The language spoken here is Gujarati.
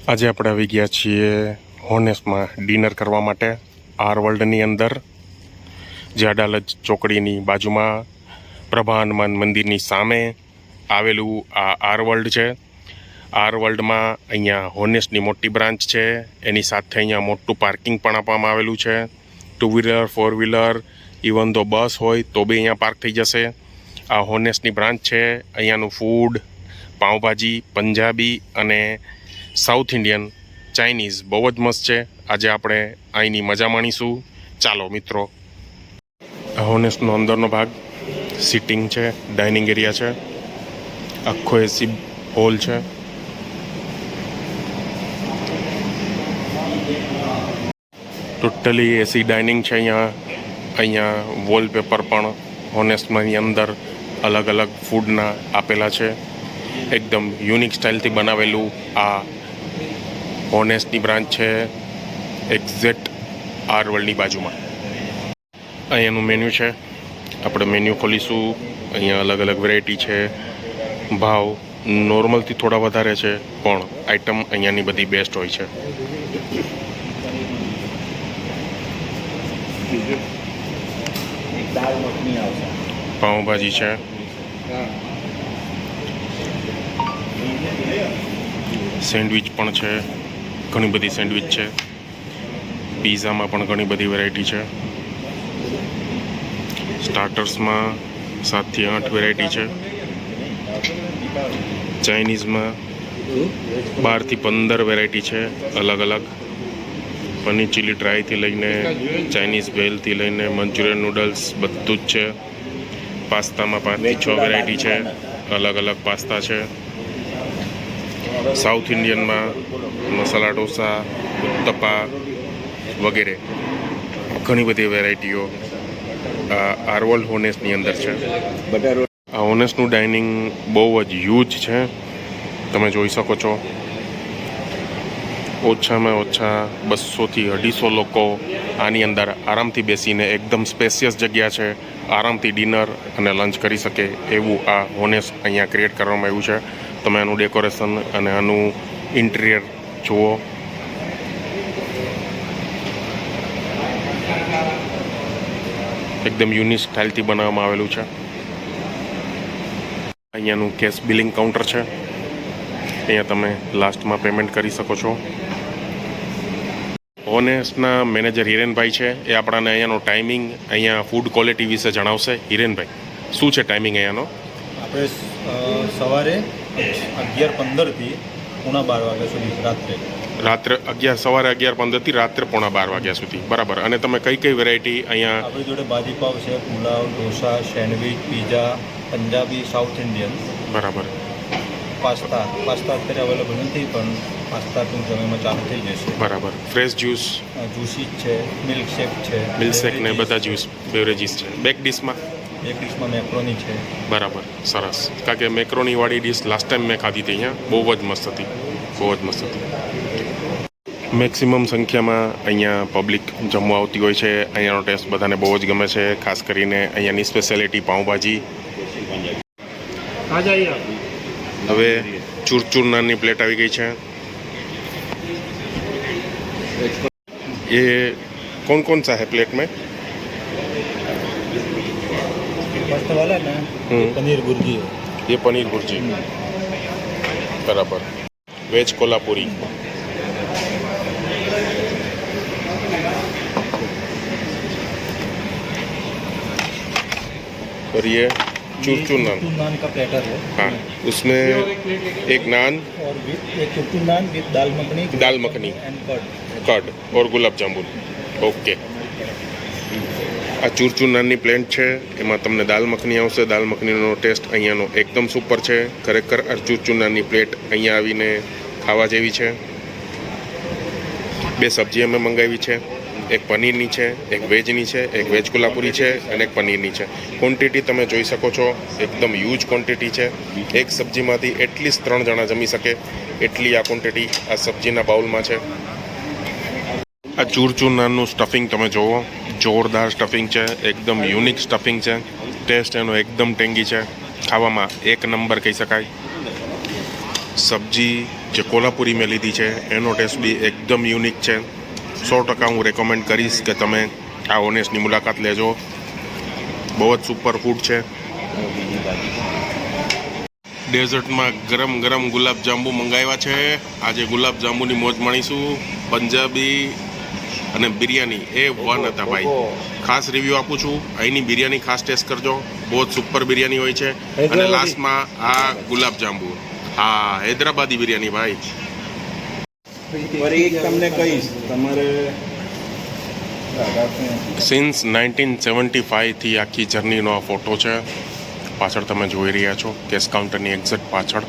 આજે આપણે આવી ગયા છીએ હોનેસમાં ડિનર કરવા માટે આર વર્લ્ડની અંદર, જે અડાલજ ચોકડીની બાજુમાં પ્રભા હનુમાન મંદિરની સામે આવેલું આ આર વર્લ્ડ છે. આર વર્લ્ડમાં અહીંયા હોનેસની મોટી બ્રાન્ચ છે, એની સાથે અહીંયા મોટું પાર્કિંગ પણ આપવામાં આવેલું છે. 2 વ્હીલર 4 વ્હીલર ઇવન તો બસ હોય તો બી અહીંયા પાર્ક થઈ જશે. આ હોનેસની બ્રાન્ચ છે. અહીંયાનું ફૂડ પાઉંભાજી, પંજાબી અને સાઉથ ઇન્ડિયન, ચાઇનીઝ બહુ જ મસ્ત છે. આજે આપણે અહીંની મજા માણીશું. ચાલો મિત્રો. હોનેસનો અંદરનો ભાગ સિટિંગ છે, ડાઇનિંગ એરિયા છે, આખો એસી હોલ છે. ટોટલી એસી ડાઇનિંગ છે અહીંયા વોલપેપર પણ હોનેસ્ટમાંની અંદર અલગ અલગ ફૂડના આપેલા છે. એકદમ યુનિક સ્ટાઇલથી બનાવેલું આ હોનેસ્ટની બ્રાન્ચ છે, એક્ઝેક્ટ આર વર્લ્ડની બાજુમાં. અહીંયાનું મેન્યુ છે, આપણે મેન્યુ ખોલીશું. અહીંયા અલગ અલગ વેરાયટી છે. ભાવ નોર્મલથી થોડા વધારે છે, પણ આઈટમ અહીંયાની બધી બેસ્ટ હોય છે. પાઉંભાજી છે, સેન્ડવિચ પણ છે, ઘણી બધી સેન્ડવિચ છે. પીઝામાં પણ ઘણી બધી વેરાયટી છે. સ્ટાર્ટર્સમાં 7 થી 8 વેરાયટી છે. ચાઇનીઝમાં 12 થી 15 વેરાયટી છે અલગ અલગ. પનીર ચીલી ડ્રાયથી લઈને ચાઇનીઝ ભેલથી લઈને મંચુરિયન નૂડલ્સ બધું જ છે. પાસ્તામાં 5 થી 6 વેરાયટી છે, અલગ અલગ પાસ્તા છે. સાઉથ ઇન્ડિયનમાં મસાલા ઢોસા, ઉત્તપા વગેરે ઘણી બધી વેરાયટીઓ આ આર વર્લ્ડ હોનેસની અંદર છે. આ હોનેસનું ડાઇનિંગ બહુ જ હ્યુજ છે, તમે જોઈ શકો છો. ઓછામાં ઓછા 200 થી 250 લોકો આની અંદર આરામથી બેસીને, એકદમ સ્પેશિયસ જગ્યા છે, આરામથી ડિનર અને લંચ કરી શકે એવું આ હોનેસ અહીંયા ક્રિએટ કરવામાં આવ્યું છે. તમે આનું ડેકોરેશન અને આનું ઇન્ટિરિયર જુઓ. એકદમ યુનિક સ્ટાઇલથી બનાવવામાં આવેલું છે. અહીંયાનું કેશ બિલિંગ કાઉન્ટર છે. અહીંયા તમે લાસ્ટમાં પેમેન્ટ કરી શકો છો. હોનેસના મેનેજર હિરેનભાઈ છે, એ આપણાને અહીંયાનો ટાઈમિંગ, અહીંયા ફૂડ ક્વોલિટી વિશે જણાવશે. હિરેનભાઈ, શું છે ટાઈમિંગ અહીંયાનો? આપણે સવારે 11:15 થી 12:30 વાગ્યા સુધી સવારે 11:15 થી રાત્રે 12:30 વાગ્યા સુધી, બરાબર. અને તમે કઈ કઈ વેરાયટી અહીંયા? આપણી જોડે ભાજીપાવ છે, pulao, dosa, sandwich, pizza, Punjabi, south Indian, બરાબર. પાસ્તા અત્યારે અવેલેબલ નથી, પણ પાસ્તા ટૂંક સમયમાં ચાલુ થઈ જશે. બરાબર. ફ્રેશ જ્યુસ, જ્યુસીસ છે, મિલ્કશેક ને બધા જ્યુસ બેવરેજીસ છે. બેક ડિશમાં મેક્રોની છે. બરાબર, સરસ. કારણ કે મેક્રોનીવાળી ડિશ લાસ્ટ ટાઈમ મેં ખાધી હતી અહીંયા, બહુ જ મસ્ત હતી. મેક્સિમમ સંખ્યામાં અહીંયા પબ્લિક જમવા આવતી હોય છે. અહીંયાનો ટેસ્ટ બધાને બહુ જ ગમે છે, ખાસ કરીને અહીંયાની સ્પેશિયાલિટી પાઉંભાજી. હવે ચૂરચૂર નાનની પ્લેટ આવી ગઈ છે. ये कौन सा है प्लेट में? फर्स्ट वाला ना पनीर भुर्जी है. ये पनीर भुर्जी, बराबर. वेज कोल्हापुरी. और ये चूरचूर नान का प्लेटर है. हाँ, उसमें एक नान और एक चूरचूर naan with dal makhani and curd और गुलाब जामुन. ओके. આ ચૂરચૂર નાનની પ્લેટ છે, એમાં તમને દાલ મખની આવશે. દાલ મખનીનો ટેસ્ટ અહીંયાનો એકદમ સુપર છે. ખરેખર આ ચૂરચૂર નાનની પ્લેટ અહીંયા આવીને ખાવા જેવી છે. 2 સબ્જી અમે મંગાવી છે, એક પનીરની છે, એક વેજની છે, એક વેજ કોલ્હાપુરી છે અને એક પનીરની છે. ક્વોન્ટિટી તમે જોઈ શકો છો, એકદમ હ્યુજ ક્વોન્ટિટી છે. એક સબ્જીમાંથી એટલીસ્ટ 3 જણા જમી શકે એટલી આ ક્વોન્ટિટી આ સબ્જીના બાઉલમાં છે. આ ચૂરચૂર નાનનું સ્ટફિંગ તમે જુઓ, જોરદાર સ્ટફિંગ છે, એકદમ યુનિક સ્ટફિંગ છે. ટેસ્ટ એનો એકદમ ટેંગી છે, ખાવામાં એક નંબર કહી શકાય. સબ્જી જે કોલ્હાપુરી મેં લીધી છે એનો ટેસ્ટ બી એકદમ યુનિક છે. 100% હું રેકમેન્ડ કરીશ કે તમે આ હોનેસની મુલાકાત લેજો. બહુ જ સુપર ફૂડ છે. બીજી ભાજી ડેઝર્ટમાં ગરમ ગરમ ગુલાબજાંબુ મંગાવ્યા છે. આજે ગુલાબજાંબુની મોજ માણીશું. પંજાબી અને બિરયાની એ વન હતા ભાઈ. ખાસ રિવ્યૂ આપું છું. અહીંની બિરયાની ખાસ ટેસ્ટ કરજો. બહુ જ સુપર બિરયાની હોય છે. અને લાસ્ટમાં આ ગુલાબજાંબુ. હા, હૈદરાબાદી બિરયાની ભાઈ. ફરી તમને કહીશ તમારે સિન્સ 1975 થી આખી જર્નીનો આ ફોટો છે. પાછળ તમે જોઈ રહ્યા છો કેશ કાઉન્ટરની એક્ઝેક્ટ પાછળ